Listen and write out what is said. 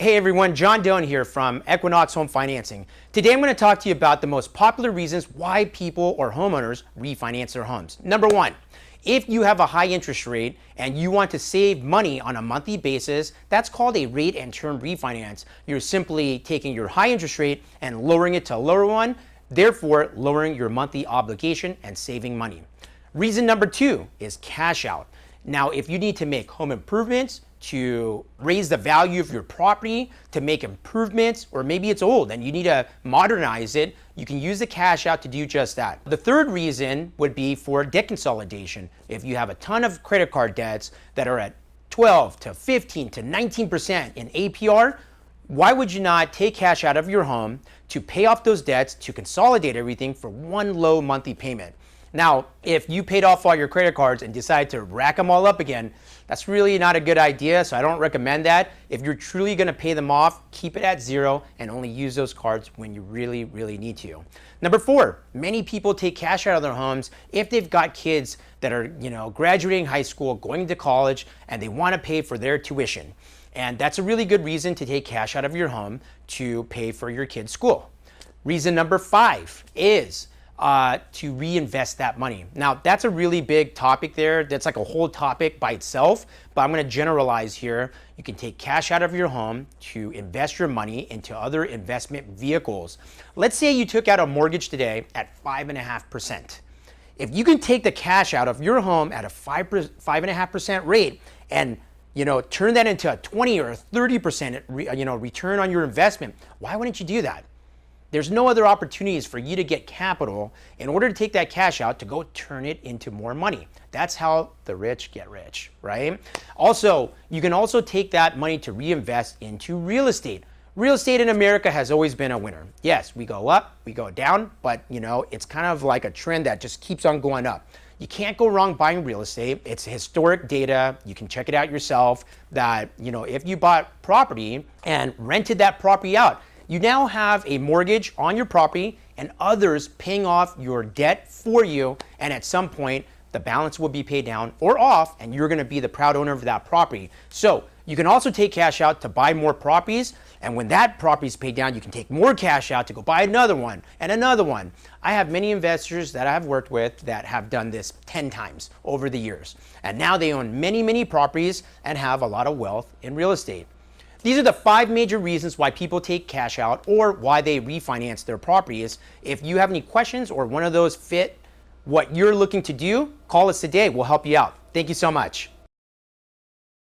Hey everyone, John Doan here from Equinox Home Financing. Today I'm going to talk to you about the most popular reasons why people or homeowners refinance their homes. Number one, if you have a high interest rate and you want to save money on a monthly basis, that's called a rate and term refinance. You're simply taking your high interest rate and lowering it to a lower one, therefore lowering your monthly obligation and saving money. Reason number two is cash out. Now, if you need to make home improvements, to raise the value of your property, to make improvements, or maybe it's old and you need to modernize it, you can use the cash out to do just that. The third reason would be for debt consolidation. If you have a ton of credit card debts that are at 12 to 15 to 19% in APR, why would you not take cash out of your home to pay off those debts, to consolidate everything for one low monthly payment? Now, if you paid off all your credit cards and decide to rack them all up again, that's really not a good idea, so I don't recommend that. If you're truly going to pay them off, keep it at zero and only use those cards when you really, really need to. Number four, many people take cash out of their homes if they've got kids that are, graduating high school, going to college, and they want to pay for their tuition. And that's a really good reason to take cash out of your home to pay for your kid's school. Reason number five is to reinvest that money. Now, that's a really big topic there. That's like a whole topic by itself, but I'm going to generalize here. You can take cash out of your home to invest your money into other investment vehicles. Let's say you took out a mortgage today at 5.5%. If you can take the cash out of your home at a 5.5% rate and turn that into a 20 or a 30% return on your investment, why wouldn't you do that? There's no other opportunities for you to get capital in order to take that cash out to go turn it into more money. That's how the rich get rich, right? Also, you can also take that money to reinvest into real estate. Real estate in America has always been a winner. Yes, we go up, we go down, but it's kind of like a trend that just keeps on going up. You can't go wrong buying real estate. It's historic data. You can check it out yourself that, if you bought property and rented that property out, you now have a mortgage on your property and others paying off your debt for you. And at some point, the balance will be paid down or off, and you're going to be the proud owner of that property. So you can also take cash out to buy more properties. And when that property is paid down, you can take more cash out to go buy another one and another one. I have many investors that I've worked with that have done this 10 times over the years. And now they own many, many properties and have a lot of wealth in real estate. These are the 5 major reasons why people take cash out or why they refinance their properties. If you have any questions or one of those fit what you're looking to do, call us today. We'll help you out. Thank you so much.